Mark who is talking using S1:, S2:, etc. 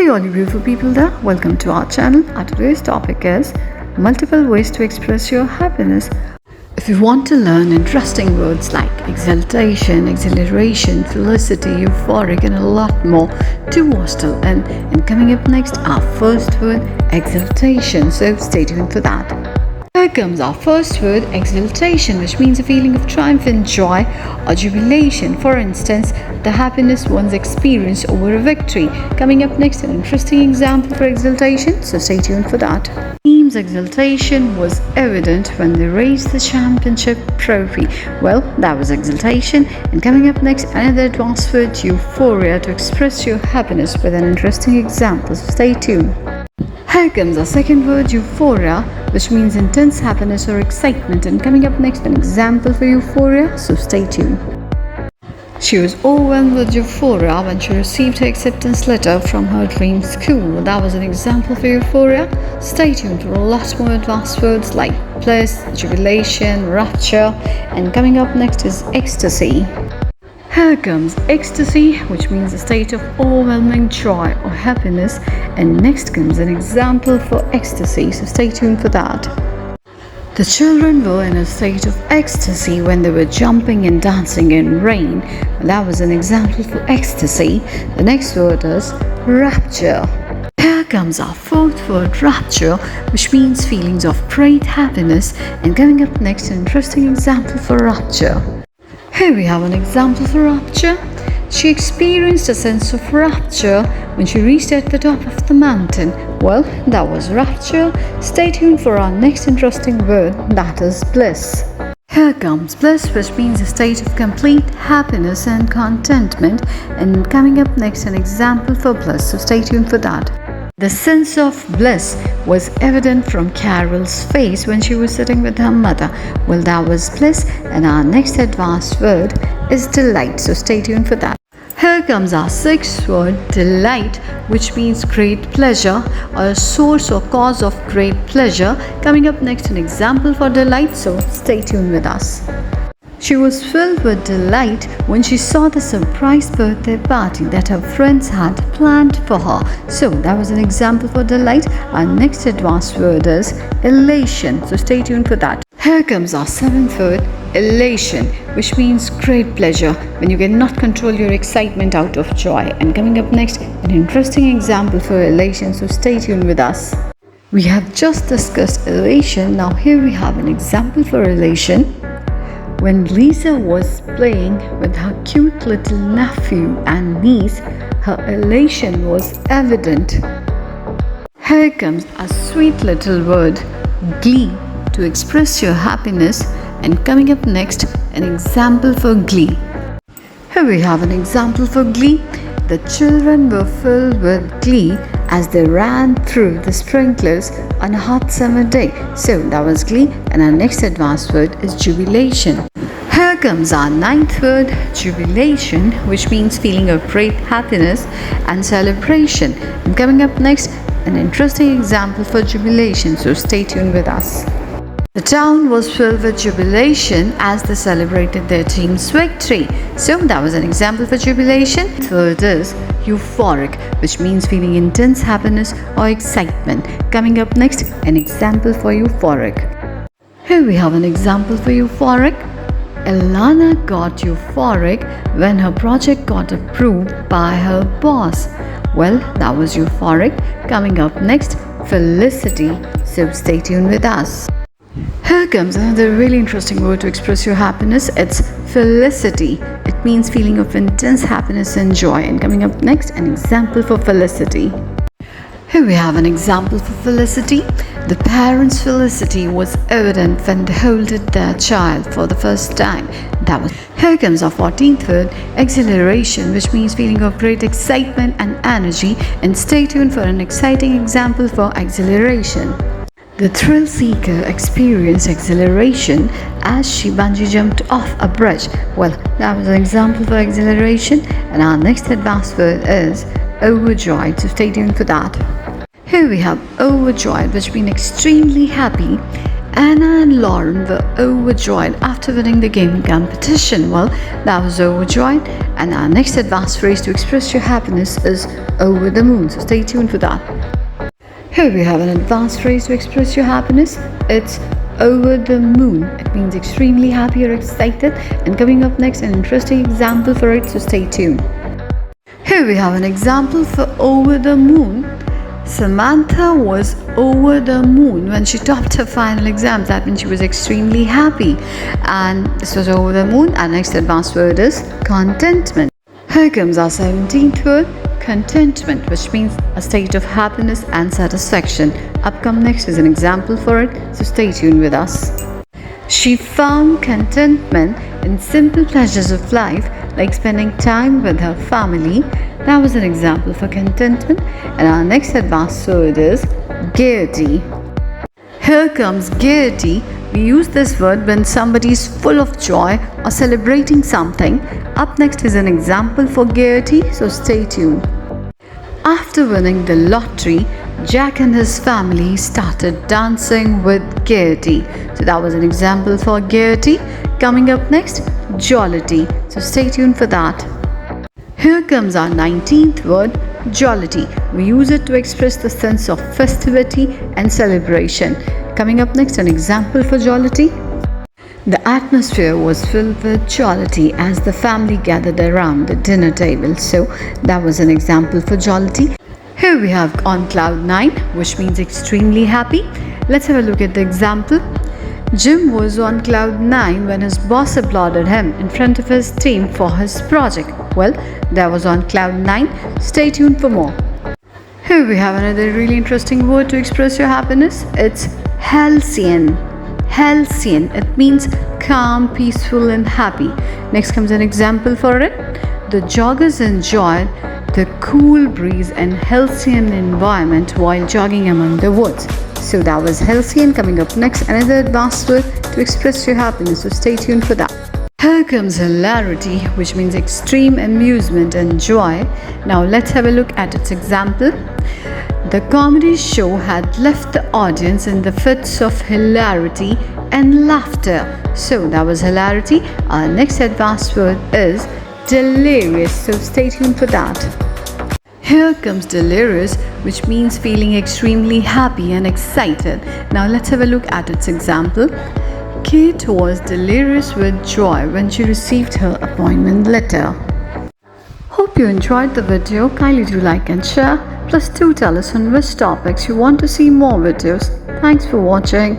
S1: Hey all you beautiful people there, welcome to our channel. Our today's topic is multiple ways to express your happiness. If you want to learn interesting words like exultation, exhilaration, felicity, euphoric and a lot more, do watch till end. And coming up next, our first word, exultation, so stay tuned for that. Here comes our first word, exultation, which means a feeling of triumph and joy or jubilation. For instance, the happiness one's experienced over a victory. Coming up next, an interesting example for exultation, so stay tuned for that. The team's exultation was evident when they raised the championship trophy. Well, that was exultation. And coming up next, another advanced word, euphoria, to express your happiness with an interesting example, so stay tuned. Here comes our second word, euphoria, which means intense happiness or excitement. And coming up next, an example for euphoria, so stay tuned. She was overwhelmed with euphoria when she received her acceptance letter from her dream school. That was an example for euphoria. Stay tuned for a lot more advanced words like bliss, jubilation, Rspture, and coming up next is ecstasy. Here comes ecstasy, which means a state of overwhelming joy or happiness, and next comes an example for ecstasy, so stay tuned for that. The children were in a state of ecstasy when they were jumping and dancing in rain. Well, that was an example for ecstasy. The next word is rapture. Here comes our fourth word, rapture, which means feelings of great happiness, and coming up next, an interesting example for rapture. Here we have an example for rapture. She experienced a sense of rapture when she reached at the top of the mountain. Well, that was rapture. Stay tuned for our next interesting word, that is bliss. Here comes bliss, which means a state of complete happiness and contentment. And coming up next, an example for bliss, so stay tuned for that. The sense of bliss was evident from Carol's face when she was sitting with her mother. Well, that was bliss, and our next advanced word is delight, so stay tuned for that. Here comes our sixth word, delight, which means great pleasure or a source or cause of great pleasure. Coming up next, an example for delight, so stay tuned with us. She was filled with delight when she saw the surprise birthday party that her friends had planned for her. So that was an example for delight. Our next advanced word is elation, so stay tuned for that. Here comes our seventh word, elation, which means great pleasure when you cannot control your excitement out of joy. And coming up next, an interesting example for elation, so stay tuned with us. We have just discussed elation. Now here we have an example for elation. When Lisa was playing with her cute little nephew and niece, her elation was evident. Here comes a sweet little word, glee, to express your happiness. And coming up next, an example for glee. Here we have an example for glee. The children were filled with glee as they ran through the sprinklers on a hot summer day. So that was glee, and our next advanced word is jubilation. Here comes our ninth word, jubilation, which means feeling of great happiness and celebration. And coming up next, an interesting example for jubilation, so stay tuned with us. The town was filled with jubilation as they celebrated their team's victory. So that was an example for jubilation. The word is euphoric, which means feeling intense happiness or excitement. Coming up next, an example for euphoric. Here we have an example for euphoric. Elana got euphoric when her project got approved by her boss. Well, that was euphoric. Coming up next, felicity, so stay tuned with us. Here comes another really interesting word to express your happiness. It's felicity. It means feeling of intense happiness and joy. And coming up next, an example for felicity. Here we have an example for felicity. The parents' felicity was evident when they held their child for the first time. Here comes our 14th word, exhilaration, which means feeling of great excitement and energy. And stay tuned for an exciting example for exhilaration. The thrill seeker experienced exhilaration as she bungee jumped off a bridge. Well, that was an example for exhilaration, and our next advanced word is overjoyed, so stay tuned for that. Here we have overjoyed, which means extremely happy Anna and Lauren were overjoyed after winning the gaming competition. Well, that was overjoyed. And our next advanced phrase to express your happiness is over the moon. So stay tuned for that. Here we have an advanced phrase to express your happiness. It's over the moon. It means extremely happy or excited. And coming up next, an interesting example for it. So stay tuned. Here we have an example for over the moon. Samantha was over the moon when she topped her final exams. That means she was extremely happy. And this was over the moon. Our next advanced word is contentment. Here comes our 17th word, contentment, which means a state of happiness and satisfaction. Upcome next is an example for it, so stay tuned with us. She found contentment in simple pleasures of life, like spending time with her family. That was an example for contentment. And our next advanced word is gaiety. Here comes gaiety. We use this word when somebody is full of joy or celebrating something. Up next is an example for gaiety, so stay tuned. After winning the lottery, Jack and his family started dancing with gaiety. So that was an example for gaiety. Coming up next, Jolity. So stay tuned for that. Here comes our 19th word, Jolity. We use it to express the sense of festivity and celebration. Coming up next, an example for Jolity. The atmosphere was filled with jollity as the family gathered around the dinner table. So that was an example for jollity. Here we have on cloud 9, which means extremely happy. Let's have a look at the example. Jim was on cloud 9 when his boss applauded him in front of his team for his project. Well, that was on cloud 9. Stay tuned for more. Here we have another really interesting word to express your happiness. It's Halcyon. Halcyon. It means calm, peaceful and happy. Next comes an example for it. The joggers enjoyed the cool breeze and halcyon environment while jogging among the woods. So that was halcyon. Coming up next, another advanced word to express your happiness. So stay tuned for that. Here comes hilarity, which means extreme amusement and joy. Now let's have a look at its example. The comedy show had left the audience in the fits of hilarity and laughter. So that was hilarity. Our next advanced word is delirious. So stay tuned for that. Here comes delirious, which means feeling extremely happy and excited. Now let's have a look at its example. Kate was delirious with joy when she received her appointment letter. Hope you enjoyed the video. Kindly do like and share. Plus do tell us on which topics you want to see more videos. Thanks for watching.